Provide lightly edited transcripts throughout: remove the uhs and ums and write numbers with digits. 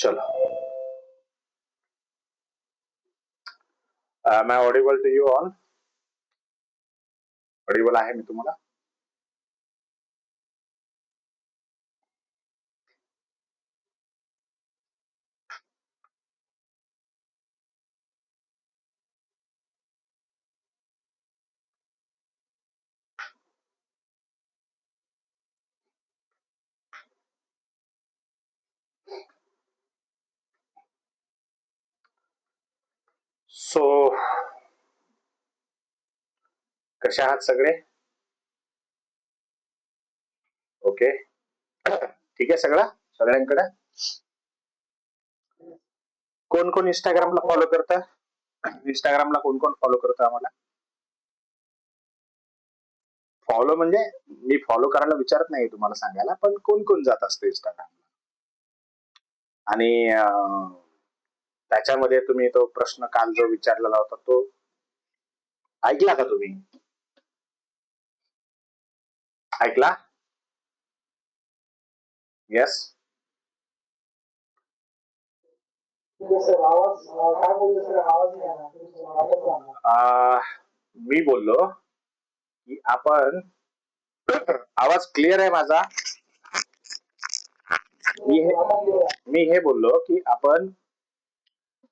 चलो, am I audible to you all? Audible आहे मी तुम्हाला? सो कशा आहात सगळे? ओके, ठीक आहे सगळं सगळ्यांकडे. कोण कोण इंस्टाग्रामला फॉलो करतं? इंस्टाग्रामला कोण कोण फॉलो करतं आम्हाला? फॉलो म्हणजे मी फॉलो करायला विचारत नाही तुम्हाला सांगायला, पण कोण कोण जात असतं इंस्टाग्रामला? आणि त्याच्यामध्ये तुम्ही तो प्रश्न काल जो विचारलेला होता तो ऐकला का तुम्ही? ऐकला? येस. मी बोललो की आपण आवाज क्लिअर आहे माझा? मी हे बोललो की आपण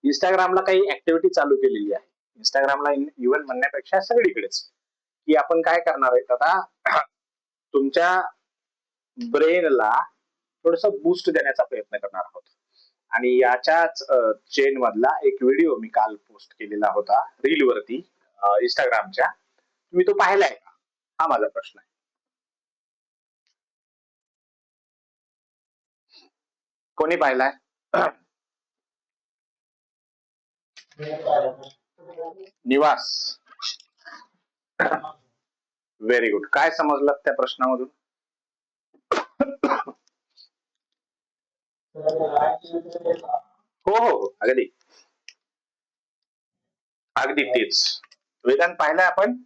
इंस्टाग्रामला काही ऍक्टिव्हिटी चालू केलेली आहे. इंस्टाग्रामला इव्हन म्हणण्यापेक्षा सगळीकडेच की आपण काय करणार आहे आता तुमच्या ब्रेनला थोडस बूस्ट देण्याचा प्रयत्न करणार आहोत. आणि याच्याच चेन मधला एक व्हिडिओ मी काल पोस्ट केलेला होता रील वरती इंस्टाग्रामच्या. तुम्ही तो पाहिलाय का? हा माझा प्रश्न आहे. कोणी पाहिलाय? निवास. Very good. काय समजलं त्या प्रश्नामधून? हो हो अगदी अगदी तेच. वेदांत पाहिलाय आपण?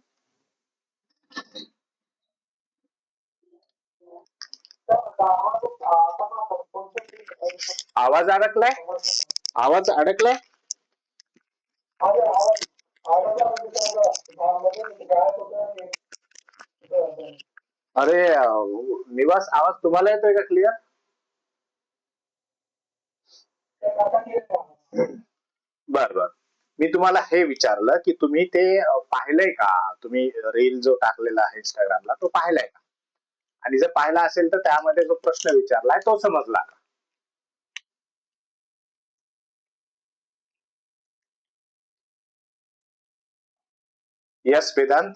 आवाज अडकलाय? आवाज अडकलाय? अरे निवास, आवाज तुम्हाला येतोय का क्लिअर? बर बर. मी तुम्हाला हे विचारलं की तुम्ही ते पाहिलंय का? तुम्ही रील जो टाकलेला आहे इंस्टाग्रामला तो पाहिलाय का? आणि जर पाहिला असेल तर त्यामध्ये जो प्रश्न विचारलाय तो समजला का? यस वेदांत.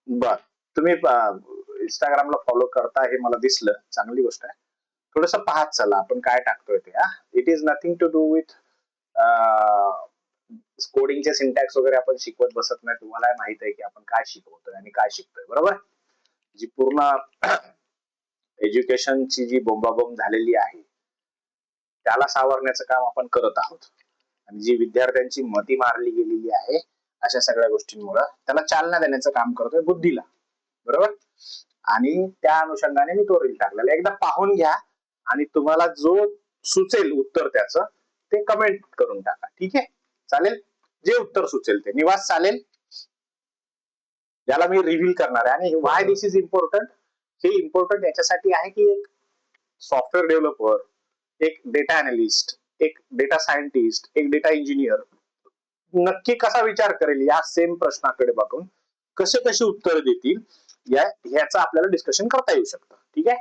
बर. तुम्ही इंस्टाग्रामला फॉलो करता हे मला दिसलं, चांगली गोष्ट आहे. थोडस पाहत चला आपण काय टाकतोय ते. It is nothing to do with कोडिंगचे सिंटॅक्स वगैरे आपण शिकवत बसत नाही. तुम्हाला माहित आहे की आपण काय शिकवतोय आणि काय शिकतोय, बरोबर? जी पूर्ण एज्युकेशनची जी बोंबाबोंब झालेली आहे त्याला सावरण्याचं काम आपण करत आहोत. आणि जी विद्यार्थ्यांची मती मारली गेलेली आहे अशा सगळ्या गोष्टींमुळे त्याला चालना देण्याचं काम करतोय बुद्धीला, बरोबर? आणि त्या अनुषंगाने मी तो रील टाकलेला. एकदा पाहून घ्या आणि तुम्हाला जो सुचेल उत्तर त्याचं ते कमेंट करून टाका. ठीक आहे, चालेल? जे उत्तर सुचेल ते. निवास चालेल? ज्याला मी रिव्हील करणार आहे. आणि व्हाय दिस इज इम्पॉर्टंट, हे इम्पॉर्टंट याच्यासाठी आहे की एक सॉफ्टवेअर डेव्हलपर, एक डेटा अनालिस्ट, एक डेटा सायंटिस्ट, एक डेटा इंजिनियर नक्की कसा विचार करेल या सेम प्रश्नाकडे बघून कसे कसे उत्तर देतील ह्याचं आपल्याला डिस्कशन करता येऊ शकतं. ठीक आहे,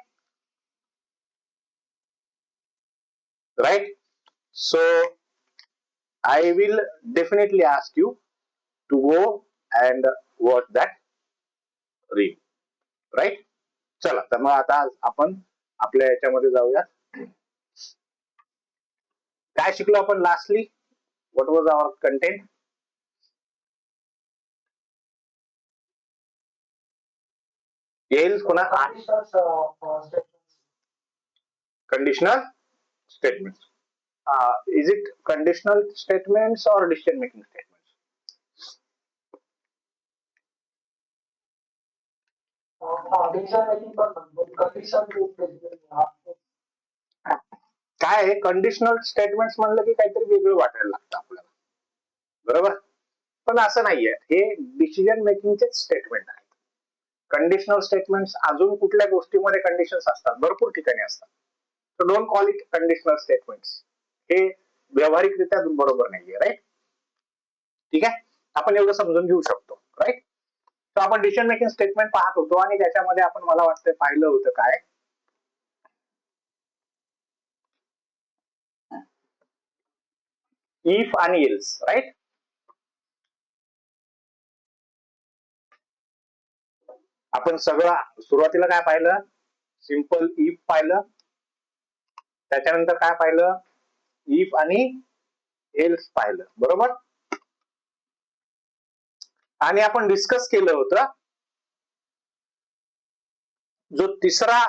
right? So I will definitely ask you to go and watch that reel, right? चला तर मग आता आपण आपल्या याच्यामध्ये जाऊया. काय शिकलो आपण lastly? What was our content? येईल पुन्हा conditional statements. Is it conditional statements or decision making statements? काय आहे कंडिशनल स्टेटमेंट म्हणलं की काहीतरी वेगळं वाटायला लागतं आपल्याला, बरोबर? पण असं नाहीये, हे डिसिजन मेकिंगचे स्टेटमेंट आहेत. कंडिशनल स्टेटमेंट अजून कुठल्या गोष्टीमध्ये कंडिशन्स असतात, भरपूर ठिकाणी असतात. So don't call it conditional statements. हे व्यावहारिकरित्या बरोबर नाहीये, राईट? ठीक आहे, आपण एवढं समजून घेऊ शकतो, राईट? तर आपण डिसिजन मेकिंग स्टेटमेंट पाहत होतो आणि त्याच्यामध्ये आपण मला वाटतं पाहिलं होतं काय, इफ आणि एल्स, राईट? आपण सगळं सुरुवातीला काय पाहिलं, सिंपल इफ पाहिलं, त्याच्यानंतर काय पाहिलं, इफ आणि एल्स पाहिलं, बरोबर? आणि आपण डिस्कस केलं होतं जो तिसरा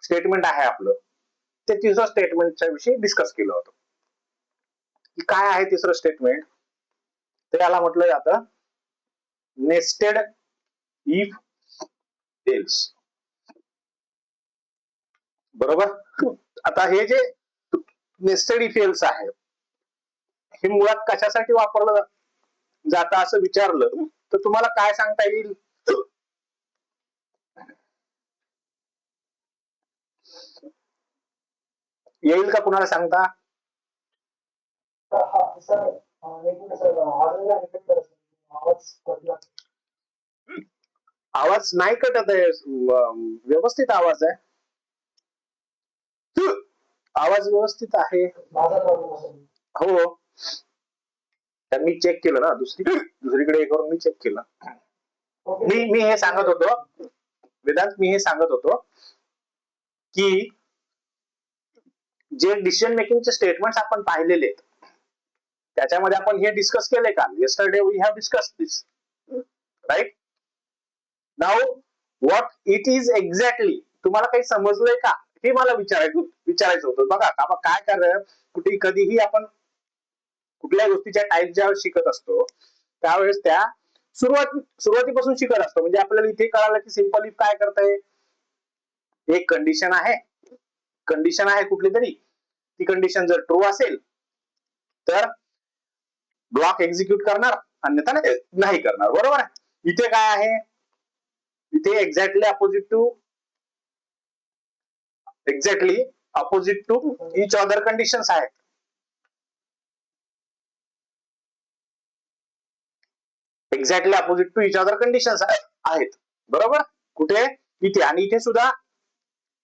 स्टेटमेंट आहे आपलं, ते तिसरं स्टेटमेंटच्या विषयी डिस्कस केलं होतं. काय आहे तिसरं स्टेटमेंट? त्याला म्हटलं जातं नेस्टेड इफ एल्स, बरोबर? आता हे जे नेस्टेड इफ एल्स आहे, हे मुळात कशासाठी वापरलं जातं असं विचारलं तर तुम्हाला काय सांगता येईल? येईल का कुणाला सांगता? आवाज नाही कटत आहे, व्यवस्थित आवाज आहे, आवाज व्यवस्थित आहे. हो, तर मी चेक केलं ना, दुसरीकडे हे करून मी चेक केलं. मी हे सांगत होतो वेदांत, मी हे सांगत होतो की जे डिसिजन मेकिंगचे स्टेटमेंट्स आपण पाहिलेले आहेत त्याच्यामध्ये आपण हे डिस्कस केले का? Yesterday we have discuss this, right? Now what it is exactly, तुम्हाला काही समजलंय का हे मला विचारायचं होतं. बघा काय करायचं, कुठे कधीही आपण कुठल्या गोष्टीच्या टाईप ज्यावेळेस शिकत असतो त्यावेळेस त्या सुरुवातीपासून शिकत असतो. म्हणजे आपल्याला इथे कळालं की सिंपल इफ काय करतंय, एक कंडिशन आहे कुठली तरी, ती कंडिशन जर ट्रू असेल तर ब्लॉक एक्झिक्यूट करणार, अन्यथा नाही करणार, बरोबर आहे? इथे काय आहे, इथे exactly opposite to each other conditions आहेत. Exactly opposite to each other conditions आहेत, बरोबर? कुठे? इथे. आणि इथे सुद्धा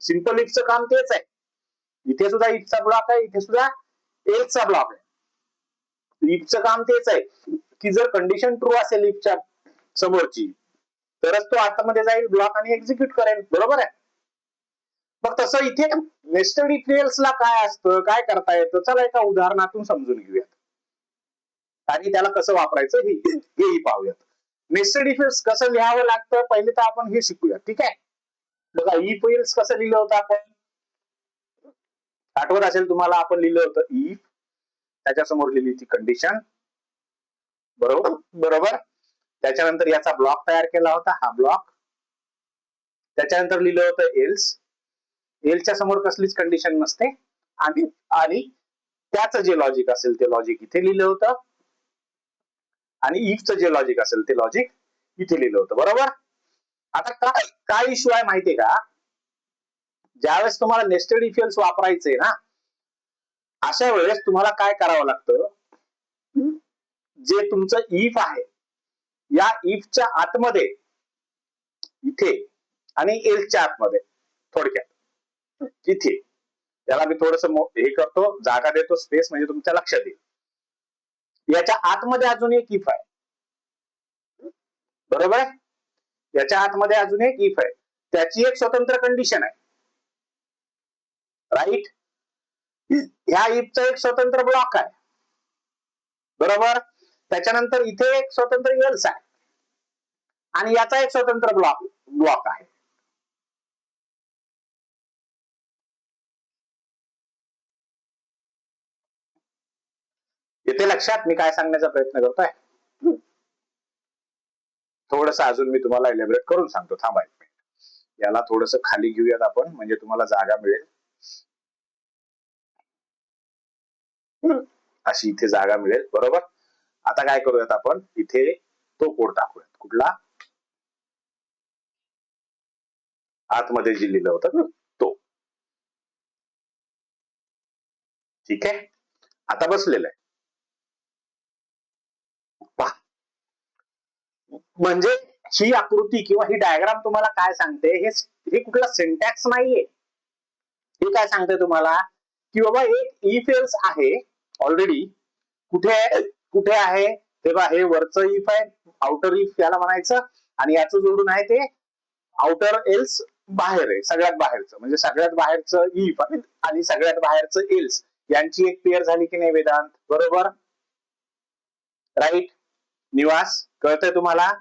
सिंपल इफचं काम तेच आहे. इथे सुद्धा इफचा ब्लॉक आहे, इथे सुद्धा एल्सचा ब्लॉक आहे. इफचं काम तेच आहे की जर कंडिशन ट्रू असेल इफच्या समोरची तरच तो आतमध्ये जाईल, ब्लॉक आणि एक्झिक्यूट करेल, बरोबर आहे? मग तसं इथे नेस्टेड इफ एल्सला काय असतं, काय करता येतं, चला एका उदाहरणातून समजून घेऊयात आणि त्याला कसं वापरायचं हेही पाहूयात. नेस्टेड इफ एल्स कसं लिहावं लागतं पहिले तर आपण हे शिकूया, ठीक आहे? बघा, इफ एल्स कसं लिहिलं होतं आपण, आठवत असेल तुम्हाला, आपण लिहिलं होतं इफ, त्याच्यासमोर लिहिली ती कंडिशन, बरोबर? त्याच्यानंतर याचा ब्लॉक तयार केला होता, हा ब्लॉक. त्याच्यानंतर लिहिलं होतं एल्स, एल्सच्या समोर कसलीच कंडिशन नसते आणि त्याचं जे लॉजिक असेल ते लॉजिक इथे लिहिलं होतं आणि इफचं जे लॉजिक असेल ते लॉजिक इथे लिहिलं होतं, बरोबर? आता काय इश्यू आहे माहितीये का, ज्यावेळेस तुम्हाला नेस्टेड इफ एल्स वापरायचंय ना, अशा वेळेस तुम्हाला काय करावं लागतं, जे तुमचं इफ आहे या इफच्या आतमध्ये इथे आणि एल्सच्या आतमध्ये, थोडक्यात इथे, त्याला मी थोडस हे करतो, जागा देतो, स्पेस, म्हणजे तुमच्या लक्षात येईल. याच्या आतमध्ये अजून एक इफ आहे, बरोबर? याच्या आतमध्ये अजून एक इफ आहे, त्याची एक स्वतंत्र कंडिशन आहे, राईट? ह्या इफचा एक स्वतंत्र ब्लॉक आहे, बरोबर? त्याच्यानंतर इथे एक स्वतंत्र एल्स आहे आणि याचा एक स्वतंत्र ब्लॉक आहे. येथे लक्षात मी काय सांगण्याचा प्रयत्न करतोय, थोडस अजून मी तुम्हाला एलिब्रेट करून सांगतो, थांबा एक मिनिट. याला थोडस खाली घेऊयात आपण, म्हणजे तुम्हाला जागा मिळेल. अशी इथे जागा मिळेल, बरोबर. आता काय करूयात आपण, इथे तो कोड टाकूयात. कुठला? आतमध्ये जे लिहिलं होतं तो. ठीक आहे, आता बसलेलं आहे. पहा, म्हणजे ही आकृती किंवा ही डायग्राम तुम्हाला काय सांगते, हे कुठला सिंटॅक्स नाहीये. हे काय सांगते तुम्हाला की बाबा एक इफ एल्स आहे ऑलरेडी. कुठे आहे तेव्हा हे वरचं इफ आहे, आउटर इफ याला म्हणायचं, आणि याचं जोडून आहे ते आउटर एल्स बाहेर आहे, सगळ्यात बाहेरचं, म्हणजे सगळ्यात बाहेरचं इफ आणि सगळ्यात बाहेरचं एल्स यांची एक पेअर झाली की नाही वेदांत, बरोबर. राईट निवास, कळतंय तुम्हाला?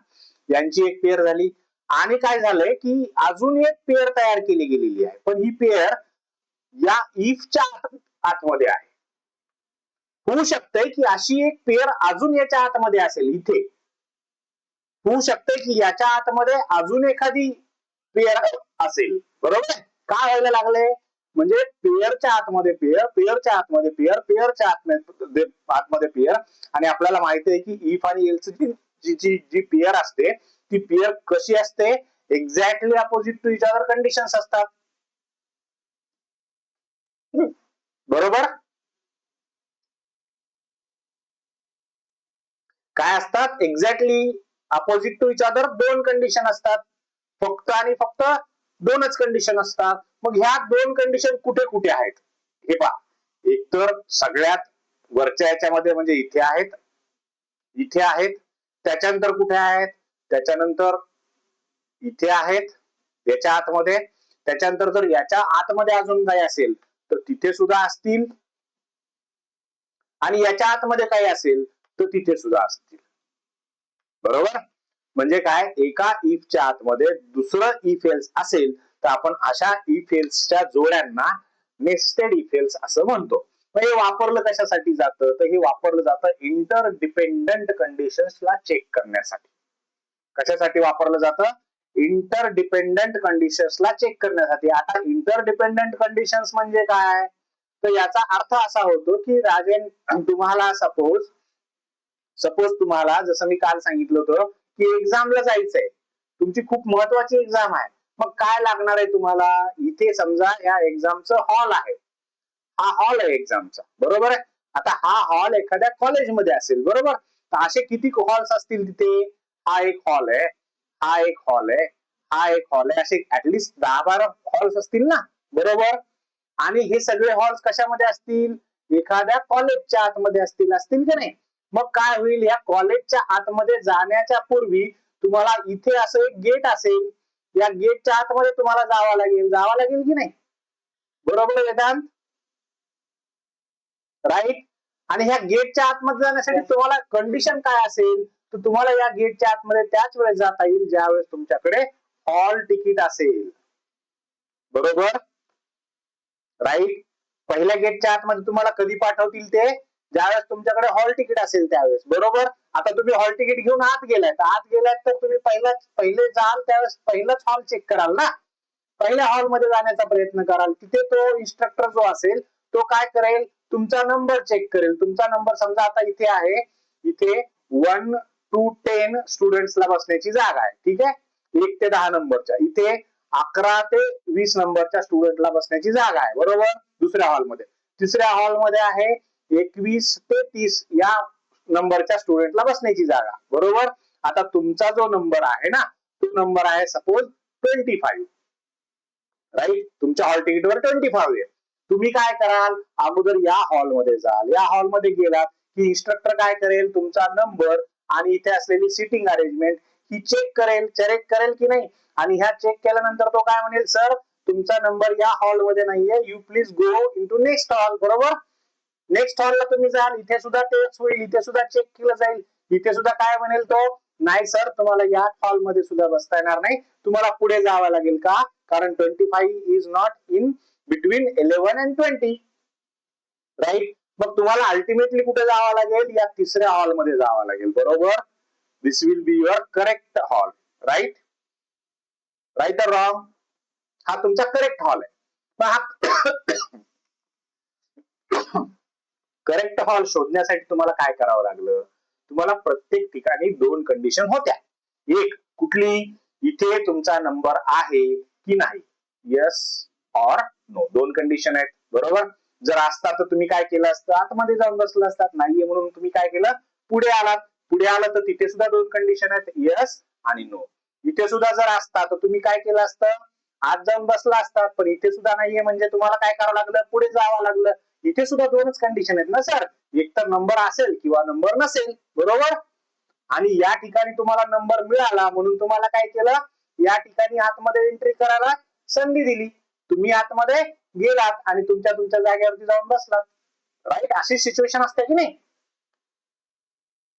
यांची एक पेअर झाली, आणि काय झालंय की अजून एक पेअर तयार केली गेलेली आहे, पण ही पेअर या इफच्या आतमध्ये आहे. होऊ शकतंय की अशी एक पेअर अजून याच्या आतमध्ये असेल, इथे होऊ शकतंय की याच्या आतमध्ये अजून एखादी पेअर असेल, बरोबर. काय व्हायला लागले, म्हणजे पेअरच्या आतमध्ये पेअर, पेअरच्या आतमध्ये पेअर, पेअरच्या आतमध्ये पेअर, आणि आपल्याला माहिती आहे की इफ आणि एल्स जी पेअर असते ती पेअर कशी असते, exactly opposite to each other conditions असतात, बरोबर. काय असतात, exactly opposite to each other दोन कंडिशन असतात, फक्त आणि फक्त दोनच कंडिशन असतात. मग ह्या दोन कंडिशन कुठे कुठे आहेत हे पहा. एक तर सगळ्यात वरच्या याच्यामध्ये, म्हणजे इथे आहेत, इथे आहेत, त्याच्यानंतर कुठे आहेत, त्याच्यानंतर इथे आहेत याच्या आतमध्ये, त्याच्यानंतर जर याच्या आतमध्ये अजून काही असेल तर तिथे सुद्धा असतील, आणि याच्या आतमध्ये काही असेल तर तिथे सुद्धा असतील, बरोबर. म्हणजे काय, एका इफच्या आतमध्ये दुसरं इफ एल्स असेल तर आपण अशा इफ एल्सच्या जोड्यांना नेस्टेड इफ एल्स असं म्हणतो. हे वापरलं कशासाठी जातं, तर हे वापरलं जातं इंटरडिपेंडंट कंडिशन्सला चेक करण्यासाठी. कशासाठी वापरलं जातं, इंटरडिपेंडंट कंडिशन्सला चेक करण्यासाठी. आता इंटरडिपेंडंट कंडिशन्स म्हणजे काय, तर याचा अर्थ असा होतो की राजन, तुम्हाला सपोज तुम्हाला, जसं मी काल सांगितलं होतं की एक्झामला जायचंय, तुमची खूप महत्वाची एक्झाम आहे, मग काय लागणार आहे तुम्हाला, इथे समजा या एक्झामचं हॉल आहे, हा हॉल आहे एक्झामचा, बरोबर आहे. आता हा हॉल एखाद्या कॉलेजमध्ये असेल, बरोबर. तर असे किती हॉल्स असतील तिथे, हा एक हॉल आहे, हा एक हॉल आहे, हा एक हॉल आहे, असे ऍटलिस्ट 10-12 हॉल्स असतील ना, बरोबर. आणि हे सगळे हॉल्स कशामध्ये असतील, एखाद्या कॉलेजच्या आतमध्ये असतील की नाही. मग काय होईल, या कॉलेजच्या आतमध्ये जाण्याच्या पूर्वी तुम्हाला इथे असं एक गेट असेल, या गेटच्या आतमध्ये तुम्हाला जावं लागेल की नाही, बरोबर वेदांत, राईट. आणि ह्या गेटच्या आतमध्ये जाण्यासाठी तुम्हाला कंडिशन काय असेल, तर तुम्हाला या गेटच्या आतमध्ये त्याच वेळेस जाता येईल ज्यावेळेस तुमच्याकडे हॉल तिकीट असेल, बरोबर. राईट. पहिल्या गेटच्या आतमध्ये तुम्हाला कधी पाठवतील, ते ज्यावेळेस तुमच्याकडे हॉल तिकीट असेल त्यावेळेस, बरोबर. आता तुम्ही हॉल तिकीट घेऊन आत गेलात तर तुम्ही पहिले जाल त्यावेळेस पहिलाच हॉल चेक कराल ना, पहिल्या हॉल मध्ये जाण्याचा प्रयत्न कराल. तिथे तो इन्स्ट्रक्टर जो असेल तो काय करेल, तुमचा नंबर चेक करेल. तुमचा नंबर समजा आता इथे आहे, इथे 1 to 10 स्टुडंट्सला बसण्याची जागा आहे, ठीक आहे. 1 ते 10 नंबरच्या, इथे 11 ते 20 नंबरच्या स्टुडंटला बसण्याची जागा आहे, बरोबर. दुसऱ्या हॉलमध्ये, तिसऱ्या हॉलमध्ये आहे 21 ते 30 या नंबरच्या स्टुडंटला बसण्याची जागा, बरोबर. आता तुमचा जो नंबर आहे ना, तो नंबर आहे सपोज 25, राईट. तुमच्या हॉल तिकीटवर 25 आहे. तुम्ही काय कराल, अगोदर या हॉलमध्ये जाल. या हॉलमध्ये गेलात की इन्स्ट्रक्टर काय करेल, तुमचा नंबर आणि इथे असलेली सिटिंग अरेंजमेंट ही चेक करेल की नाही. आणि ह्या चेक केल्यानंतर तो काय म्हणेल, सर तुमचा नंबर या हॉलमध्ये नाहीये, you please go into next hall, बरोबर. नेक्स्ट हॉलला तुम्ही जाल, इथे सुद्धा तेच होईल, इथे सुद्धा चेक केलं जाईल. इथे सुद्धा काय म्हणेल तो, नाही सर तुम्हाला या हॉलमध्ये सुद्धा बसता येणार नाही, तुम्हाला पुढे जावं लागेल. का, कारण 25 is not in between 11 and 20, right. मग तुम्हाला अल्टिमेटली कुठे जावं लागेल, या तिसऱ्या हॉलमध्ये जावं लागेल, बरोबर. This will be your correct hall. Right right or wrong? हा तुमचा करेक्ट हॉल आहे. करेक्ट हॉल शोधण्यासाठी तुम्हाला काय करावं लागलं? तुम्हाला प्रत्येक ठिकाणी दोन कंडिशन होत्या. एक कुठली? इथे तुमचा नंबर आहे की नाही, येस ऑर नो, दोन कंडिशन आहेत. बरोबर? जर असता तर तुम्ही काय केलं असतं? आतमध्ये जाऊन बसलं असतात. नाहीये म्हणून तुम्ही काय केलं? पुढे आलात. पुढे आलं तर तिथे सुद्धा दोन कंडिशन आहेत, येस आणि नो. इथे सुद्धा जर असता तर तुम्ही काय केलं असतं? आत जाऊन बसला असतात. पण इथे सुद्धा नाहीये म्हणजे तुम्हाला काय करावं लागलं? पुढे जावं लागलं. इथे सुद्धा दोनच कंडिशन आहेत ना सर, एक तर नंबर असेल किंवा नंबर नसेल. बरोबर? आणि या ठिकाणी तुम्हाला नंबर मिळाला म्हणून तुम्हाला काय केलं? या ठिकाणी आतमध्ये एंट्री करायला संधी दिली. तुम्ही आतमध्ये गेलात आणि तुमच्या तुमच्या जागेवरती जाऊन बसलात. राईट? अशी सिच्युएशन असते की नाही?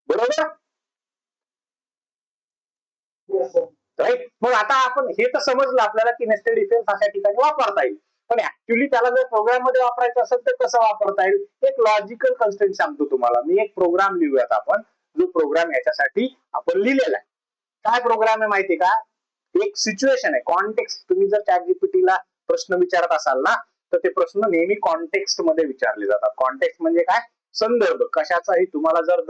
बरोबर? राईट. मग आता आपण हे तर समजलं आपल्याला की नेस्टेड इफ अशा ठिकाणी वापरता येईल. पण ऍक्च्युअली त्याला जर प्रोग्राम मध्ये वापरायचं असेल तर कसं वापरता येईल? एक लॉजिकल कन्स्ट्रेंट सांगतो तुम्हाला मी. एक प्रोग्राम लिहूयात आपण, जो प्रोग्राम याच्यासाठी आपण लिहिलेला आहे. काय प्रोग्राम आहे माहितीये का? एक सिच्युएशन आहे, कॉन्टेक्स्ट. तुम्ही जर ChatGPT ला प्रश्न विचारत असाल ना, तर ते प्रश्न नेहमी कॉन्टेक्स्ट मध्ये विचारले जातात. कॉन्टेक्स्ट म्हणजे काय? संदर्भ. कशाचाही तुम्हाला जर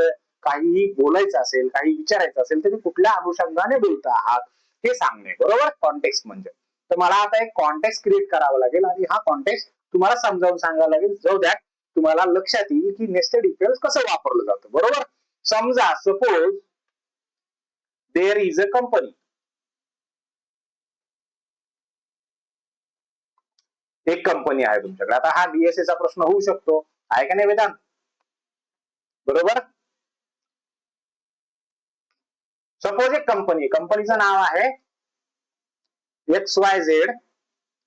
काहीही बोलायचं असेल, काही विचारायचं असेल तर कुठल्या अनुषंगाने बोलता आहात हे सांगणे. बरोबर? कॉन्टेक्स्ट म्हणजे. तर मला आता एक कॉन्टेक्स्ट क्रिएट करावं लागेल आणि हा कॉन्टेक्स्ट तुम्हाला समजावून सांगायला लागेल, जो दॅट तुम्हाला लक्षात येईल की नेस्टेड इफ एल्स कसं वापरलं जातं. बरोबर? समजा suppose there is a company. एक कंपनी आहे तुमच्याकडे. आता हा DSA चा प्रश्न होऊ शकतो, आहे का नाही वेदांत? बरोबर? सपोज एक कंपनी, कंपनीचं नाव आहे XYZ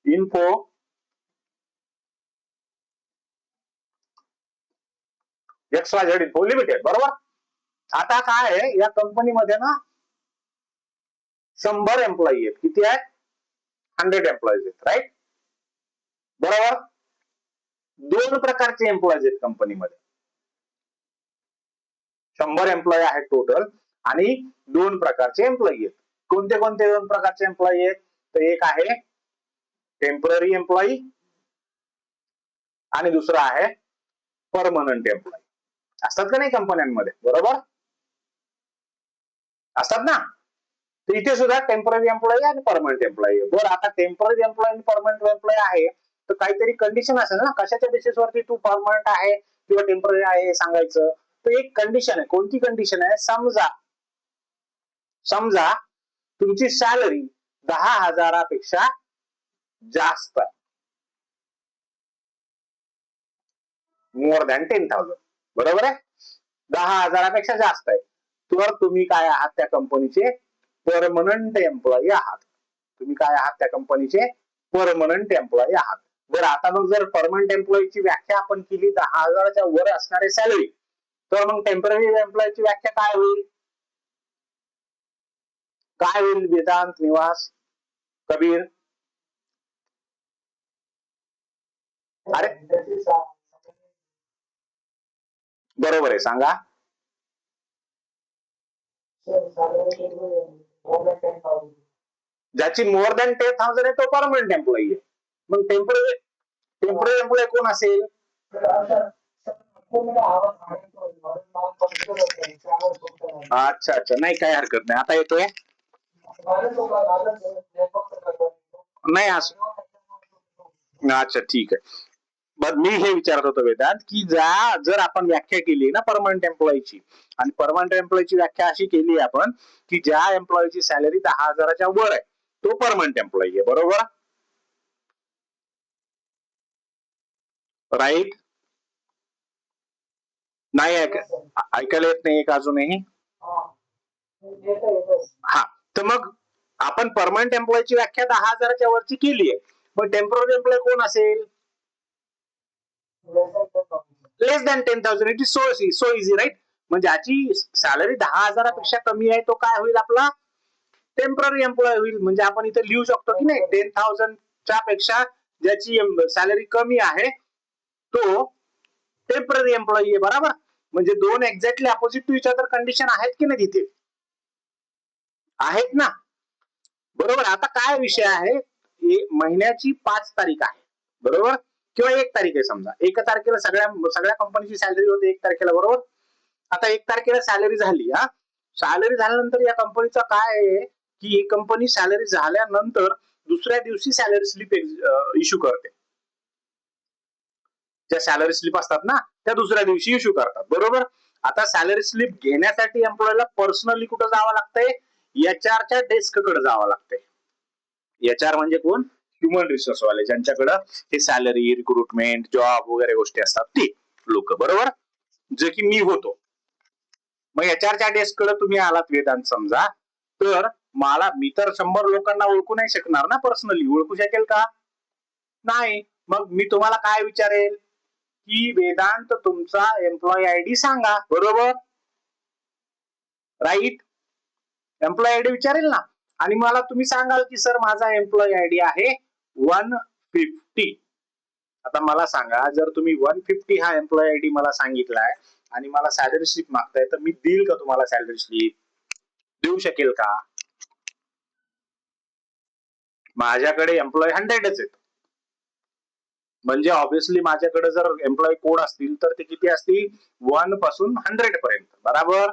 info XYZ info limited. बरोबर? आता काय आहे, या कंपनीमध्ये ना 100 एम्प्लॉई आहेत. किती आहेत? 100 एम्प्लॉईज आहेत. राईट? बरोबर? दोन प्रकारचे एम्प्लॉईज आहेत कंपनीमध्ये. 100 एम्प्लॉई आहेत टोटल आणि दोन प्रकारचे एम्प्लॉई आहेत. कोणते कोणते दोन प्रकारचे एम्प्लॉई आहेत? तर एक आहे टेम्पररी एम्प्लॉई आणि दुसरा आहे परमनंट एम्प्लॉई. असतात का नाही कंपन्यांमध्ये? बरोबर? असतात ना? तर इथे सुद्धा टेम्पररी एम्प्लॉई आणि परमनंट एम्प्लॉई. बरं, आता टेम्पररी एम्प्लॉई आणि परमनंट एम्प्लॉई आहे तर काहीतरी कंडिशन असेल ना, कशाच्या बेसिसवरती तू परमनंट आहे किंवा टेम्पररी आहे हे सांगायचं. तर एक कंडिशन आहे. कोणती कंडिशन आहे? समजा तुमची सॅलरी 10,000पेक्षा जास्त आहे, मोर दॅन 10,000. बरोबर आहे? 10,000पेक्षा जास्त आहे तर तुम्ही काय आहात? त्या कंपनीचे परमनंट एम्प्लॉई आहात. तुम्ही काय आहात? त्या कंपनीचे परमनंट एम्प्लॉई आहात. बरं, आता मग जर परमनंट एम्प्लॉईची व्याख्या आपण केली 10,000च्या वर असणारे सॅलरी, तर मग टेम्पररी एम्प्लॉईची व्याख्या काय होईल? काय होईल वेदांत, निवास, कबीर? अरे बरोबर आहे, सांगा. ज्याची मोर दॅन 10,000 आहे तो परमनंट एम्प्लॉई आहे. मग टेम्पररी एम्प्लॉई कोण असेल? अच्छा अच्छा, नाही काही हरकत नाही. आता येतोय? नाही असं. अच्छा ठीक आहे. बरं, मी हे विचारत होतो वेदांत की जर आपण व्याख्या केली ना परमनंट एम्प्लॉईची, आणि परमनंट एम्प्लॉईची व्याख्या अशी केली आपण की ज्या एम्प्लॉईची सॅलरी 10,000च्या वर आहे तो परमनंट एम्प्लॉई आहे. बरोबर? राईट? नाही ऐकायला येत नाही एक अजूनही? हा, तर मग आपण परमनंट एम्प्लॉईची व्याख्या 10,000च्या वरची केली आहे. मग टेम्पररी एम्प्लॉई कोण असेल? Less than 10,000. It is so easy. Right? म्हणजे ज्याची सॅलरी 10,000पेक्षा कमी आहे तो काय होईल? आपला टेम्पररी एम्प्लॉई होईल. म्हणजे आपण इथे लिहू शकतो की नाही, 10,000च्या पेक्षा ज्याची सॅलरी कमी आहे तो टेम्पररी एम्प्लॉई आहे. बरोबर? म्हणजे दोन exactly opposite to each other condition आहेत की नाही तिथे? आहेत ना, बरोबर. आता काय विषय आहे, महिन्याची 5 तारीख आहे, बरोबर, किंवा 1 तारीख आहे. समजा 1 तारखेला सगळ्या कंपनीची सॅलरी होते 1 तारखेला, बरोबर. आता 1 तारखेला सॅलरी झाली. सॅलरी झाल्यानंतर या कंपनीचा काय आहे की ही कंपनी सॅलरी झाल्यानंतर दुसऱ्या दिवशी सॅलरी स्लिप इश्यू करते. ज्या सॅलरी स्लिप असतात ना त्या दुसऱ्या दिवशी इश्यू करतात, बरोबर. आता सॅलरी स्लिप घेण्यासाठी एम्प्लॉयला पर्सनली कुठं जावं लागतंय, एचआरच्या डेस्ककडे जावं लागतंय. एचआर म्हणजे कोण, ह्युमन रिसोर्स वाले, ज्यांच्याकडे हे सॅलरी, रिक्रुटमेंट, जॉब वगैरे गोष्टी असतात ती लोक, बरोबर, जे की मी होतो. मग एचआरच्या डेस्ककडे तुम्ही आलात वेदांत समजा, तर मी तर 100 लोकांना ओळखू नाही शकणार ना, पर्सनली ओळखू शकेल का, नाही. मग मी तुम्हाला काय विचारेल की वेदांत तुमचा एम्प्लॉई आयडी सांगा, बरोबर, राईट. एम्प्लॉई आयडी विचारेल ना, आणि मला तुम्ही सांगाल की सर माझा एम्प्लॉई आयडी आहे 150. आता मला सांगा, जर तुम्ही 150 हा एम्प्लॉई आयडी मला सांगितलाय आणि मला सॅलरी स्लिप मागताय, तर मी देईल का तुम्हाला सॅलरी स्लिप, देऊ शकेल का. माझ्याकडे एम्प्लॉई 100च आहेत, म्हणजे ऑब्विसली माझ्याकडे जर एम्प्लॉई कोड असतील तर ते किती असतील, 1 पासून 100 पर्यंत, बरोबर,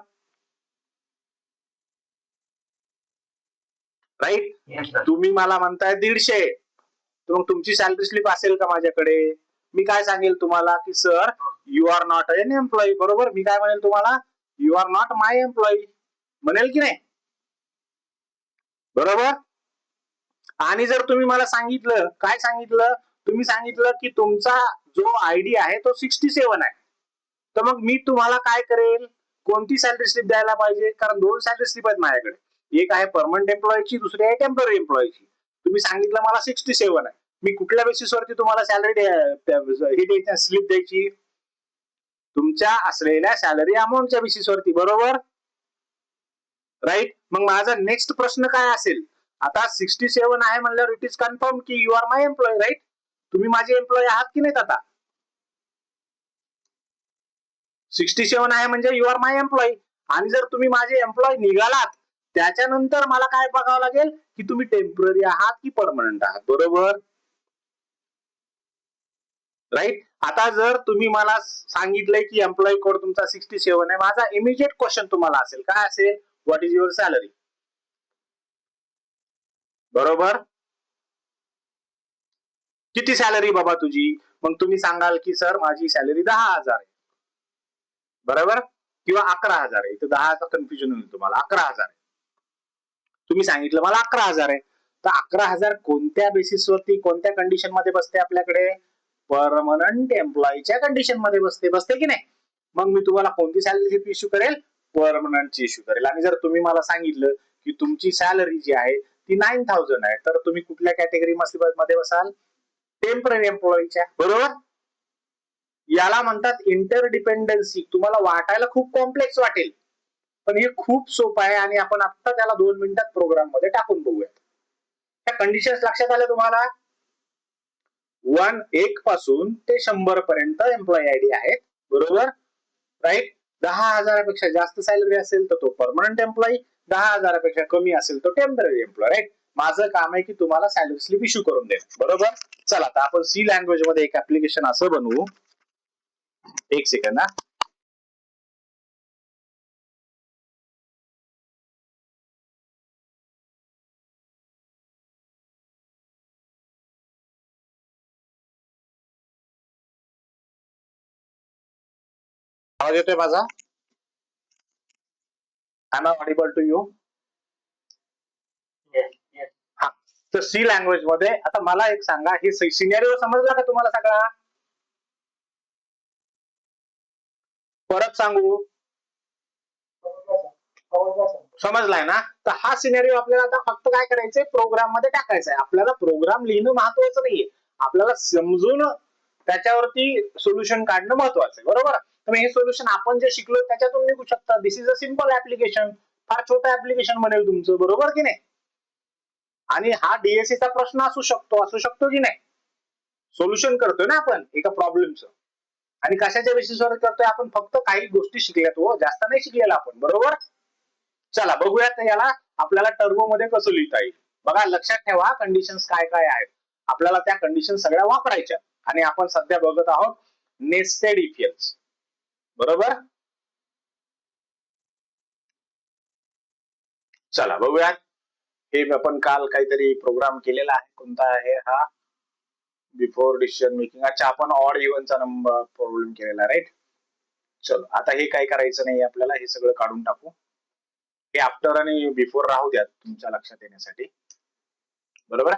राईट. तुम्ही मला म्हणताय 150, तर मग तुमची सॅलरी स्लिप असेल का माझ्याकडे. मी काय सांगेल तुम्हाला की sir you are not an employee, बरोबर. मी काय म्हणेल तुम्हाला, you are not my employee म्हणेल की नाही, बरोबर. आणि जर तुम्ही मला सांगितलं, काय सांगितलं, तुम्ही सांगितलं की तुमचा जो आयडी आहे तो 67 आहे, तर मग मी तुम्हाला काय करेल, कोणती सॅलरी स्लिप द्यायला पाहिजे, कारण 2 सॅलरी स्लिप आहेत माझ्याकडे, एक आहे परमनंट एम्प्लॉईची, दुसरी आहे टेम्पररी एम्प्लॉईची. तुम्ही सांगितलं मला 67 आहे, मी कुठल्या बेसिसवरती तुम्हाला सॅलरी स्लिप द्यायची, तुमच्या असलेल्या सॅलरी अमाऊंटच्या बेसिसवरती, बरोबर, राईट. मग माझा नेक्स्ट प्रश्न काय असेल, आता 67 आहे म्हणल्यावर इट इज कन्फर्म की you are my employee, right. तुम्ही माझे एम्प्लॉई आहात की नाहीत. आता 67 आहे म्हणजे यू आर माय एम्प्लॉई, आणि जर तुम्ही माझे एम्प्लॉई निघालात त्याच्यानंतर मला काय बघावं लागेल की तुम्ही टेम्पररी आहात की परमनंट आहात, बरोबर, राईट. आता जर तुम्ही मला सांगितलंय की एम्प्लॉई कोड तुमचा 67 आहे, माझा इमिजिएट क्वेश्चन तुम्हाला असेल, काय असेल, व्हॉट इज युअर सॅलरी, बरोबर, किती सॅलरी बाबा तुझी. मग तुम्ही सांगाल की सर माझी सॅलरी 10,000 आहे, बरोबर, किंवा 11,000 आहे. 10चा कन्फ्युजन होईल तुम्हाला, 11,000 आहे. तुम्ही सांगितलं मला 11,000 आहे, तर 11,000 कोणत्या बेसिसवरती, कोणत्या कंडिशन मध्ये बसते आपल्याकडे, परमनंट एम्प्लॉईच्या कंडिशन मध्ये बसते की नाही. मग मी तुम्हाला कोणती सॅलरी स्लिप इश्यू करेल, परमनंटची इश्यू करेल. आणि जर तुम्ही मला सांगितलं की तुमची सॅलरी जी आहे ती 9,000 आहे, तर तुम्ही कुठल्या कॅटेगरी मध्ये बसाल, टेम्पररी एम्प्लॉईच्या, बरोबर. याला म्हणतात इंटरडिपेंडन्सी. तुम्हाला वाटायला खूप कॉम्प्लेक्स वाटेल, पण हे खूप सोपं आहे, आणि आपण आता त्याला 2 मिनिटात प्रोग्राम मध्ये टाकून बघूयात. त्या कंडिशन्स लक्षात आल्या तुम्हाला, 1 पासून ते 100 पर्यंत एम्प्लॉई आयडी आहेत, बरोबर, राईट. 10,000पेक्षा जास्त सॅलरी असेल तर तो परमनंट एम्प्लॉई, 10,000पेक्षा कमी असेल तो टेम्पररी एम्प्लॉई, राईट. माझं काम आहे की तुम्हाला सॅलरी स्लिप इश्यू करून देणं, बरोबर. चला आता आपण सी लँग्वेज मध्ये एक ऍप्लिकेशन असं बनवू, एक सेकंड. आवाज येतोय माझा, I am audible to you. हा, तर सी लँग्वेज मध्ये आता मला एक सांगा, हे सिनेरिओ समजला का तुम्हाला सगळा, परत सांगू, समजलाय ना. तर हा सिनेरिओ आपल्याला आता फक्त काय करायचंय, प्रोग्राम मध्ये टाकायचा आहे. आपल्याला प्रोग्राम लिहिणं महत्वाचं नाहीये, आपल्याला समजून त्याच्यावरती सोल्युशन काढणं महत्वाचं आहे, बरोबर. तर हे सोल्युशन आपण जे शिकलो त्याच्यातून निघू शकतात. दिस इज अ सिम्पल ऍप्लिकेशन, फार छोटं ऍप्लिकेशन बनेल तुमचं, बरोबर की नाही. आणि हा डीएससीचा प्रश्न असू शकतो की नाही. सोल्युशन करतोय ना आपण एका प्रॉब्लेमचं, आणि कशाच्या बेसिसवर करतोय आपण, फक्त काही गोष्टी शिकल्यात, जास्त नाही शिकलेला आपण, बरोबर. चला बघूयात याला आपल्याला टर्बो मध्ये कसं लिहिता येईल. बघा लक्षात ठेवा कंडिशन्स काय काय आहेत, आपल्याला त्या कंडिशन सगळ्या वापरायच्या. आणि आपण सध्या बघत आहोत नेस्टेड इफ एल्स, बरोबर. चला बघूयात. हे आपण काल काहीतरी प्रोग्राम केलेला आहे, कोणता आहे हा, बिफोर डिसिजन मेकिंग. अच्छा, आपण ऑड इव्हनचा नंबर प्रॉब्लेम केलेला, राईट. चलो आता हे काय करायचं नाही आपल्याला, हे सगळं काढून टाकू. हे आफ्टर आणि बिफोर राहू द्या तुमच्या लक्षात येण्यासाठी, बरोबर.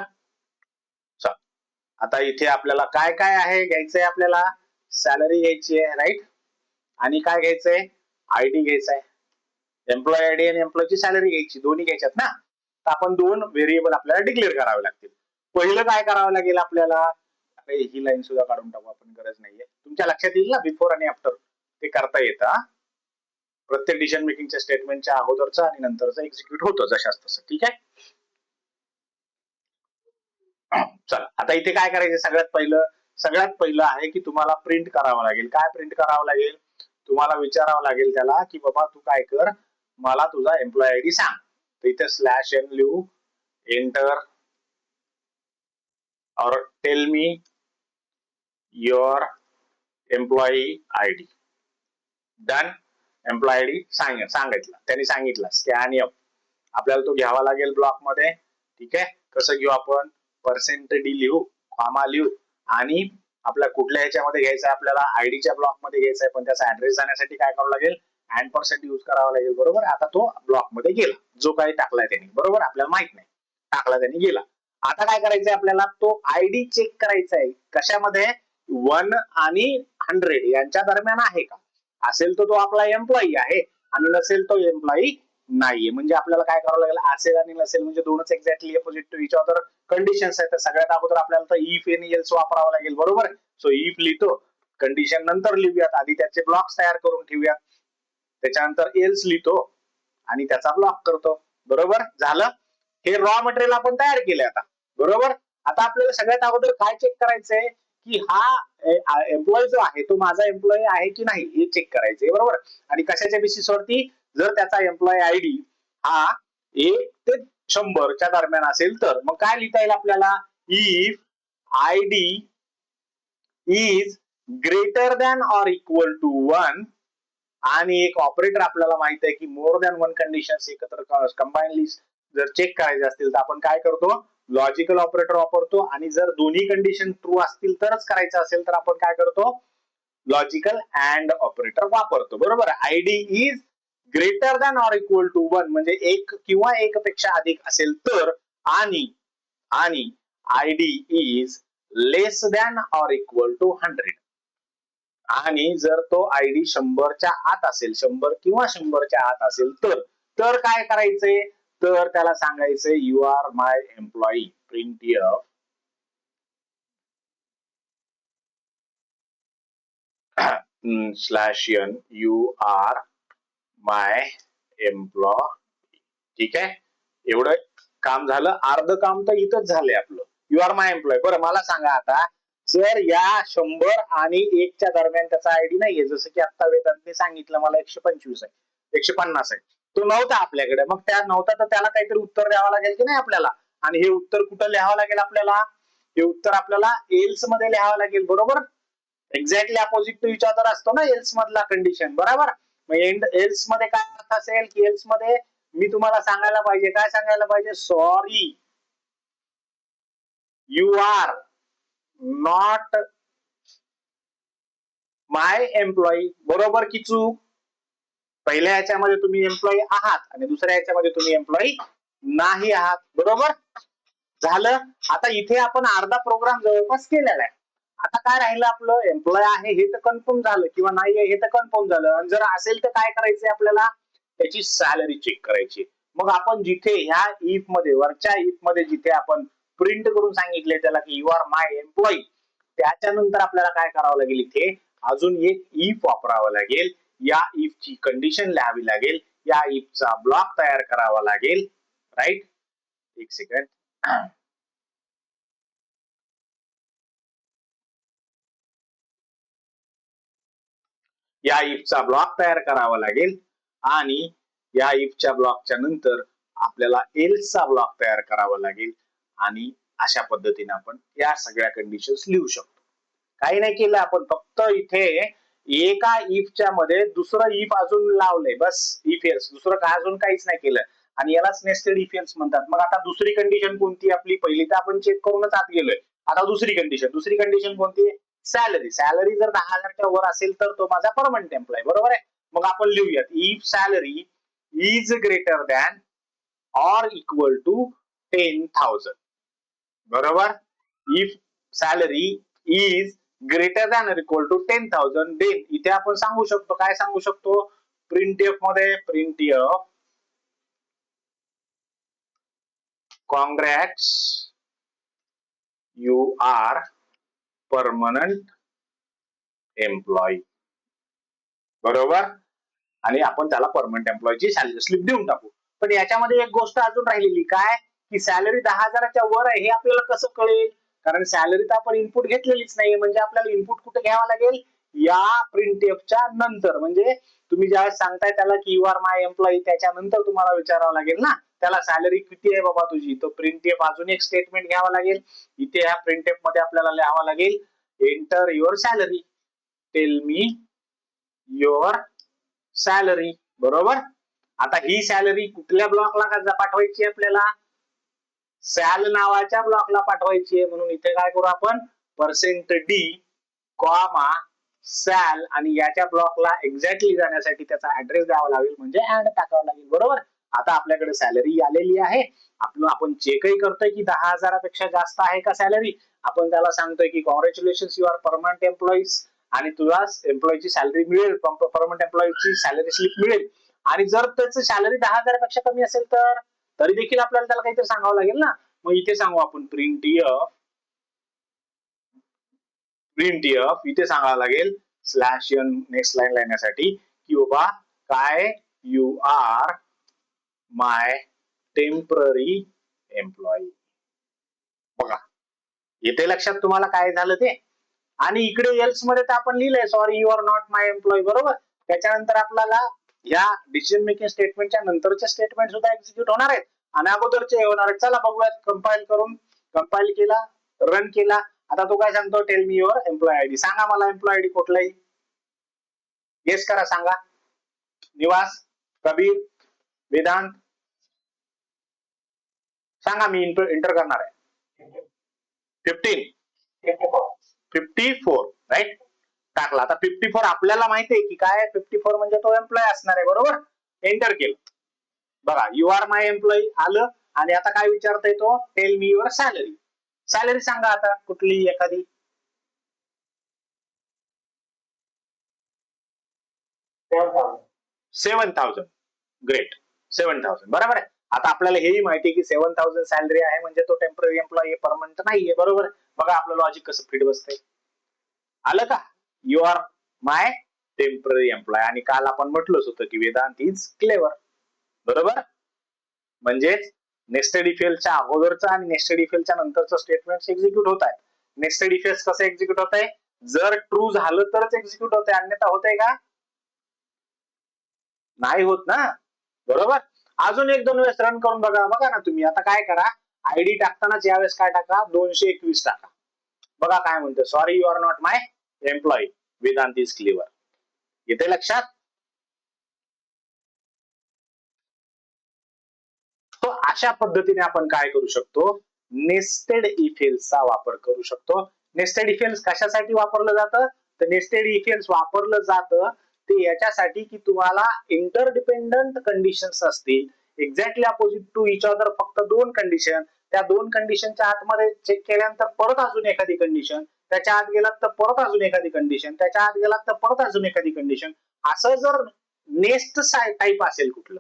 चल आता इथे आपल्याला काय काय आहे घ्यायचंय, आपल्याला सॅलरी घ्यायची आहे, राईट. आणि काय घ्यायचंय, आयडी घ्यायचा आहे. एम्प्लॉय आयडी आणि एम्प्लॉयची सॅलरी घ्यायची, दोन्ही घ्यायच्यात ना. तर आपण दोन व्हेरिएबल आपल्याला डिक्लेअर करावे लागतील. पहिलं काय करावं लागेल आपल्याला, ही लाईन सुद्धा काढून टाकू आपण, गरज नाहीये. तुमच्या लक्षात येईल ना बिफोर आणि आफ्टर, ते करता येतं. प्रत्येक डिसिजन मेकिंगच्या स्टेटमेंटच्या अगोदरचा आणि नंतरचा एक्झिक्यूट होतं जशाच तसं, ठीक आहे. चला आता इथे काय करायचं, सगळ्यात पहिलं आहे की तुम्हाला प्रिंट करावं लागेल. काय प्रिंट करावं लागेल, तुम्हाला विचारावं लागेल त्याला की बाबा तू काय कर, मला तुझा एम्प्लॉय आयडी सांग. तर इथे स्लॅश एन लिहू, एंटर, और tell me your employee ID. Done. Employee ID सांगितलं, त्यांनी सांगितलं स्कॅन एफ. आपल्याला तो घ्यावा लागेल ब्लॉक मध्ये, ठीक आहे. कसं घेऊ आपण, %d लिहू, कॉमा लिहू, आणि आपल्या कुठल्या ह्याच्यामध्ये घ्यायचं आहे, आपल्याला आयडीच्या ब्लॉक मध्ये घ्यायचा आहे, पण त्याचा ऍड्रेस जाण्यासाठी काय करावं लागेल, %& यूज करावा लागेल, बरोबर. आता तो ब्लॉक मध्ये गेला, जो काही टाकलाय त्यांनी, बरोबर. आपल्याला माहित नाही, टाकला त्यांनी, गेला. आता काय करायचंय आपल्याला, तो आयडी चेक करायचा आहे कशामध्ये, 1 आणि 100 यांच्या दरम्यान आहे का. असेल तर तो आपला एम्प्लॉई आहे, आणि नसेल तो एम्प्लॉई नाहीये. म्हणजे आपल्याला काय करावं लागेल, असेल आणि नसेल म्हणजे दोनच exactly opposite to each other conditions आहेत. तर सगळ्यात अगोदर आपल्याला तर इफ आणि एल्स वापरावं लागेल, बरोबर. सो इफ लिहितो, कंडिशन नंतर लिहूयात, आधी त्याचे ब्लॉक्स तयार करून ठेवूयात, त्याच्यानंतर एल्स लिहितो आणि त्याचा ब्लॉक करतो, बरोबर. झालं. हे रॉ मटेरियल आपण तयार केले आता, बरोबर. आता आपल्याला सगळ्यात अगोदर काय चेक करायचंय की हा एम्प्लॉय जो आहे तो माझा एम्प्लॉय आहे की नाही हे चेक करायचंय, बरोबर. आणि कशाच्या बेसिसवरती, जर त्याचा एम्प्लॉय आयडी हा 1 ते 100 दरम्यान असेल तर मग काय लिहिता येईल आपल्याला, if ID is greater than or equal to 1, आणि एक ऑपरेटर आपल्याला माहित आहे की मोर दॅन 1 कंडिशन एकत्र कंबाईनली जर चेक करायचे असतील तर आपण काय करतो, लॉजिकल ऑपरेटर वापरतो. आणि जर दोन्ही कंडिशन ट्रू असतील तरच करायचं असेल तर आपण काय करतो, लॉजिकल अँड ऑपरेटर वापरतो, बरोबर. ID is greater than or equal to 1 म्हणजे 1 किंवा 1 पेक्षा अधिक असेल तर, आणि ID is less than or equal to 100, आणि जर तो आयडी 100 आत असेल, 100 किंवा 100 आत असेल तर काय करायचंय, तर त्याला सांगायचंय you are my employee, print F /n you are my employee, ठीक आहे. एवढं काम झालं, अर्ध काम तर इथंच झालंय आपलं, यू आर माय एम्प्लॉय. बरं मला सांगा आता, जर या 100 आणि 1 दरम्यान त्याचा आयडी नाहीये, जसं की आता वेदांतने सांगितलं मला 125 आहे, 150 आहे, तो नव्हता आपल्याकडे, मग त्या नव्हता तर त्याला काहीतरी उत्तर द्यावं लागेल की नाही आपल्याला. आणि हे उत्तर कुठं लिहावं लागेल आपल्याला, हे उत्तर आपल्याला एल्स मध्ये लिहावं लागेल, बरोबर. Exactly opposite to each other असतो ना एल्स मधला कंडिशन, बरोबर. मग एल्स मध्ये काय अर्थ असेल की एल्स मध्ये मी तुम्हाला सांगायला पाहिजे, काय सांगायला पाहिजे, sorry you are not my employee, बरोबर की चूक. पहिल्या याच्यामध्ये तुम्ही एम्प्लॉई आहात आणि दुसऱ्या याच्यामध्ये तुम्ही एम्प्लॉई नाही आहात, बरोबर. झालं. आता इथे आपण अर्धा प्रोग्राम जवळपास केलेला आहे. आता काय राहिलं आपलं, एम्प्लॉय आहे हे तर कन्फर्म झालं, किंवा नाही आहे हे तर कन्फर्म झालं. आणि जर असेल तर काय करायचंय आपल्याला, त्याची सॅलरी चेक करायची. मग आपण जिथे ह्या इफ मध्ये, वरच्या इफ मध्ये जिथे आपण प्रिंट करून सांगितले त्याला की यू आर माय एम्प्लॉई, त्याच्यानंतर आपल्याला काय करावं लागेल, इथे अजून एक इफ वापरावं लागेल, या इफ ची कंडिशन लिहावी लागेल, या इफ चा ब्लॉक तयार करावा लागेल, राईट. एक सेकंड, या इफ चा ब्लॉक तयार करावा लागेल, आणि या इफ च्या ब्लॉकच्या नंतर आपल्याला एल्सचा ब्लॉक तयार करावा लागेल आणि अशा पद्धतीने आपण या सगळ्या कंडिशन्स लिहू शकतो. काही नाही केलं आपण, फक्त इथे एका इफच्या मध्ये दुसरं इफ अजून लावलंय, बस इफ एल्स, दुसरं काय अजून काहीच नाही केलं आणि यालाच नेस्टेड इफ एल्स म्हणतात. मग आता दुसरी कंडिशन कोणती आपली? पहिली तर आपण चेक करूनच आत गेलोय. आता दुसरी कंडिशन कोणती? सॅलरी जर 10,000च्या वर असेल तर तो माझा परमनंट एम्प्लॉय, बरोबर आहे. मग आपण लिहूयात if salary is greater than or equal to 10,000, बरोबर. If salary is greater than or equal to 10,000 then इथे आपण सांगू शकतो, काय सांगू शकतो? प्रिंटएफ मध्ये printf congrats you are permanent employee, बरोबर. आणि आपण त्याला परमनंट एम्प्लॉयची सॅलरी स्लिप देऊन टाकू. पण याच्यामध्ये एक गोष्ट अजून राहिलेली, काय की सॅलरी 10,000च्या वर आहे हे आपल्याला कसं कळेल? कारण सॅलरी तर आपण इनपुट घेतलेलीच नाही, म्हणजे आपल्याला इनपुट कुठे घ्यावं लागेल? या प्रिंटएफच्या नंतर. म्हणजे तुम्ही ज्यावेळेस सांगताय त्याला की यू आर माय एम्प्लॉई, त्याच्यानंतर तुम्हाला विचारावं लागेल ना त्याला सॅलरी किती आहे बाबा तुझी. तो प्रिंटएफ अजून एक स्टेटमेंट घ्यावा लागेल. इथे ह्या प्रिंटएफ मध्ये आपल्याला लिहावं लागेल enter your salary, tail me your salary, बरोबर. आता ही सॅलरी कुठल्या ब्लॉकला पाठवायची आपल्याला? सॅल नावाच्या ब्लॉकला पाठवायची आहे. म्हणून इथे काय करू आपण? %d कॉमा सॅल आणि याच्या ब्लॉकला एक्झॅक्टली जाण्यासाठी त्याचा ऍड्रेस द्यावा लागेल, म्हणजे ऍड टाकावं लागेल, बरोबर. आता आपल्याकडे सॅलरी आलेली आहे. आपण चेकही करतोय की 10,000पेक्षा जास्त आहे का सॅलरी. आपण त्याला सांगतोय की congratulations you are permanent employees आणि तुला एम्प्लॉईची सॅलरी मिळेल, परमनंट एम्प्लॉईची सॅलरी स्लिप मिळेल. आणि जर त्याची सॅलरी 10,000पेक्षा कमी असेल तर तरी देखील आपल्याला त्याला काहीतरी सांगावं लागेल ना. मग इथे सांगू आपण प्रिंटएफ इथे सांगावं लागेल /n नेक्स्ट लाईन लिहिण्यासाठी की बाबा काय you are my temporary employee. बघा इथे लक्षात तुम्हाला काय झालं ते. आणि इकडे एल्स मध्ये तर आपण लिहिलंय sorry you are not my employee, बरोबर. त्याच्यानंतर आपल्याला या डिसिजन मेकिंग स्टेटमेंटच्या नंतरचे स्टेटमेंट सुद्धा एक्झिक्यूट होणार आहेत आणि अगोदरचे होणार आहेत. चला बघूयात. कंपाईल केला, रन केला. आता तो काय सांगतो? Tell me your employee ID. सांगा मला एम्प्लॉय आयडी कुठलाही गेस करा, सांगा. निवास, कबीर, वेदांत, सांगा. मी इंटर करणार आहे. 54 राईट टाकला. आता 54 आपल्याला माहिती आहे की काय 54 म्हणजे तो एम्प्लॉय असणार आहे, बरोबर. एंटर केलं. बघा यू आर माय एम्प्लॉई आलं आणि आता काय विचारतोय तो? Tail me your salary. Salary सांगा आता कुठली एखादी. 7,000. ग्रेट, 7,000 बरोबर आहे. आता आपल्याला हेही माहिती आहे की 7,000 सॅलरी आहे म्हणजे तो टेम्पररी एम्प्लॉई परमनंट नाहीये, बरोबर. बघा आपलं लॉजिक कसं फिट बसतंय. आलं का? You are my temporary employee. आणि काल आपण म्हटलंच होतं की वेदांत इज क्लेवर, बरोबर. म्हणजेच नेस्टेड इफ एल्सच्या अगोदरचा आणि नेस्टेड इफ एल्सच्या नंतरचं स्टेटमेंट एक्झिक्यूट होत आहे. नेस्टेड इफ एल्स कसं एक्झिक्यूट होत आहे? जर ट्रू झालं तरच एक्झिक्यूट होत आहे, अन्यथा होत आहे का? नाही होत ना, बरोबर. अजून 1-2 वेळेस रन करून बघा. बघा ना तुम्ही. आता काय करा, आयडी टाकतानाच यावेळेस काय टाका? 221 टाका. बघा काय म्हणतो? Sorry you are not my employee, Vedant is clever. येते लक्षात? तो अशा पद्धतीने आपण काय करू शकतो? नेस्टेड इफ एल्सचा वापर करू शकतो. नेस्टेड इफ एल्स कशासाठी वापरलं जातं? तर नेस्टेड इफ एल्स वापरलं जातं ते याच्यासाठी की तुम्हाला इंटरडिपेंडंट कंडिशन्स असतील, exactly opposite to each other, फक्त 2 कंडिशन, त्या 2 कंडिशनच्या आतमध्ये चेक केल्यानंतर परत अजून एखादी कंडिशन, त्याच्या आत गेलात तर परत अजून एखादी कंडिशन, त्याच्या आत गेलात तर परत अजून एखादी कंडिशन, असं जर नेस्ट टाईप असेल कुठलं.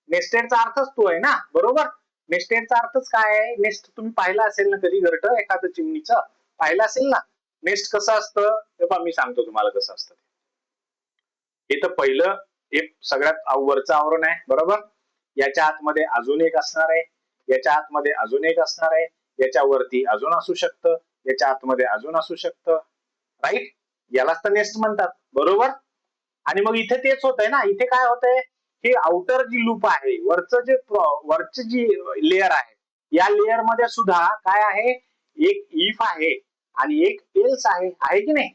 नेस्टेडचा अर्थच तो आहे ना, बरोबर. नेस्टेडचा अर्थच काय आहे? नेस्ट तुम्ही पाहिलं असेल ना कधी घरटं एखादं चिमणीचं पाहिलं असेल ना. नेस्ट कसं असतं ते पहा, मी सांगतो तुम्हाला कसं असतं. हे तर पहिलं एक सगळ्यात वरचं आवरण आहे, बरोबर. याच्या आतमध्ये अजून एक असणार आहे, याच्या आतमध्ये अजून एक असणार आहे, याच्यावरती अजून असू शकतं, याच्या आतमध्ये अजून असू शकतं, राईट. यालाच तर नेस्ट म्हणतात, बरोबर. आणि मग इथे तेच होतंय ना. इथे काय होतंय हे आउटर जी लूप आहे, वरची जी लेअर आहे, या लेअर मध्ये सुद्धा काय आहे, एक इफ आहे आणि एक एल्स आहे की नाही.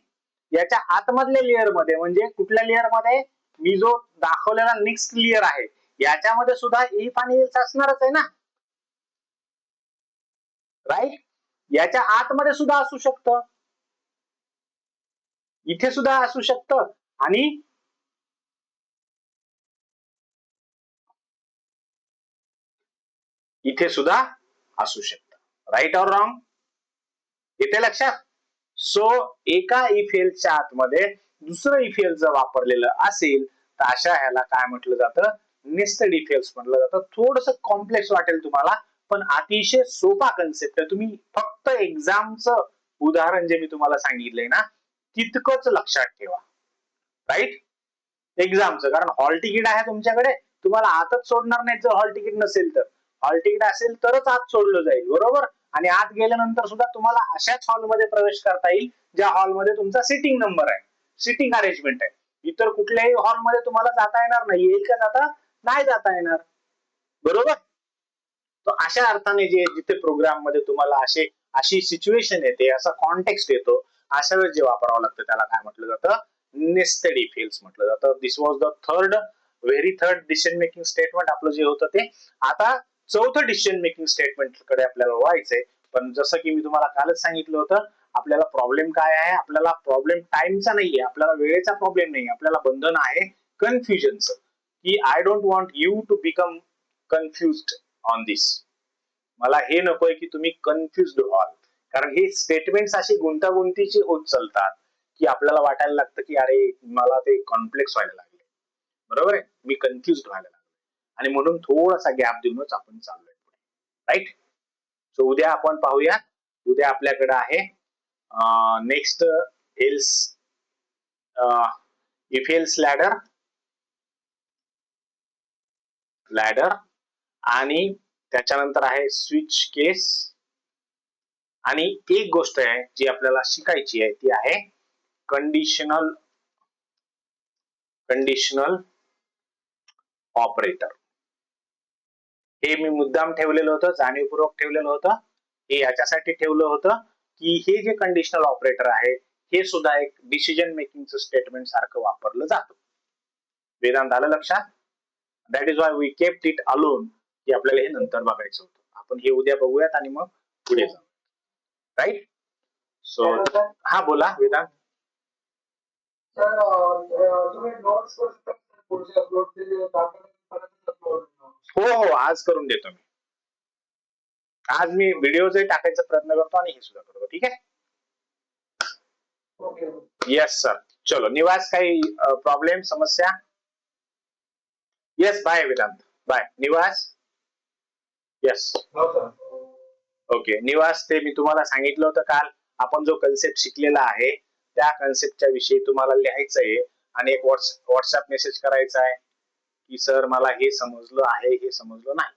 याच्या आतमधल्या लेअर मध्ये म्हणजे कुठल्या लेअर मध्ये, मी जो दाखवलेला नेक्स्ट लेअर आहे याच्यामध्ये सुद्धा इफ आणि एल्स असणारच आहे ना, राईट. याच्या आतमध्ये सुद्धा असू शकतं, इथे सुद्धा असू शकतं आणि इथे सुद्धा असू शकतं. राईट ऑर रॉंग, येते लक्षात. सो एका इफ एल्सच्या आतमध्ये दुसरं इफ एल्स जर वापरलेलं असेल तर अशा ह्याला काय म्हटलं जातं, नेस्टेड इफ एल्स म्हटलं जातं. थोडस कॉम्प्लेक्स वाटेल तुम्हाला, पण अतिशय सोपा कन्सेप्ट आहे. तुम्ही फक्त एक्झामचं उदाहरण जे मी तुम्हाला सांगितलंय ना तितकंच लक्षात ठेवा. राईट, एक्झामचं, कारण हॉल तिकीट आहे तुमच्याकडे, तुम्हाला आतच सोडणार नाही जर हॉल तिकीट नसेल तर. हॉल तिकीट असेल तरच आत सोडलं जाईल, बरोबर. आणि आत गेल्यानंतर सुद्धा तुम्हाला अशाच हॉलमध्ये प्रवेश करता येईल ज्या हॉलमध्ये तुमचा सिटिंग नंबर आहे, सिटिंग अरेंजमेंट आहे. इतर कुठल्याही हॉलमध्ये तुम्हाला जाता येणार नाही, येईल का जाता, नाही जाता येणार, बरोबर. तर अशा अर्थाने जे जिथे प्रोग्राम मध्ये तुम्हाला अशी सिच्युएशन येते, असा कॉन्टेक्स्ट येतो, अशा वेळेस जे वापरावं लागतं त्याला काय म्हटलं जातं, नेस्टेड इफ एल्स म्हटलं जातं. This was the very third decision making statement आपलं जे होतं ते. आता चौथं डिसिजन मेकिंग स्टेटमेंट कडे आपल्याला व्हायचंय, पण जसं की मी तुम्हाला कालच सांगितलं होतं, आपल्याला प्रॉब्लेम काय आहे, आपल्याला प्रॉब्लेम टाइमचा नाहीये, आपल्याला वेळेचा प्रॉब्लेम नाही, आपल्याला बंधन आहे कन्फ्युजनचं, की I don't want you to become confused on this. मला हे नकोय की तुम्ही कन्फ्युज्ड व्हाल, कारण हे स्टेटमेंट्स अशी गुंतागुंतीची होत चालतात की आपल्याला वाटायला लागतं की अरे मला ते कॉम्प्लेक्स व्हायला लागले, बरोबर आहे, मी कन्फ्युज्ड व्हायला लागलो, आणि म्हणून थोडासा गॅप देऊनच आपण चाललोय, राईट. सो उद्या आपण पाहूया. उद्या आपल्याकडे आहे next else, if else ladder आणि त्याच्यानंतर आहे स्विच केस, आणि एक गोष्ट आहे जी आपल्याला शिकायची आहे ती आहे कंडिशनल ऑपरेटर. हे मी मुद्दाम ठेवलेलं होतं, जाणीवपूर्वक ठेवलेलं होतं. हे याच्यासाठी ठेवलं होतं की हे जे कंडिशनल ऑपरेटर आहे हे सुद्धा एक डिसिजन मेकिंगचं स्टेटमेंट सारखं वापरलं जातं. वेदांत आलं लक्षात. That is why we kept it alone, की आपल्याला हे नंतर बघायचं होतं. आपण हे उद्या बघूयात आणि मग पुढे जाऊ, राईट. सो हा बोला वेदांत. हो हो, आज करून देतो मी. आज मी व्हिडिओज टाकायचा प्रयत्न करतो आणि हे सुद्धा करतो, ठीक आहे. Yes sir. चलो निवास, काही प्रॉब्लेम, समस्या? येस, बाय वेदांत, बाय निवास. येस ओके निवास, ते मी तुम्हाला सांगितलं होतं काल, आपण जो कन्सेप्ट शिकलेला आहे त्या कन्सेप्टच्या विषयी तुम्हाला लिहायचं आहे आणि एक व्हॉट्सअप मेसेज करायचा आहे की सर मला हे समजलं आहे, हे समजलं नाही.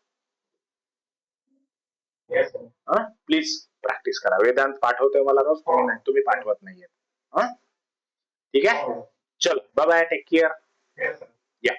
प्लीज प्रॅक्टिस करा. वेदांत पाठवतोय मला रोज, तुम्ही पाठवत नाहीये. ठीक आहे, चलो बाय बाय, टेक केअर. या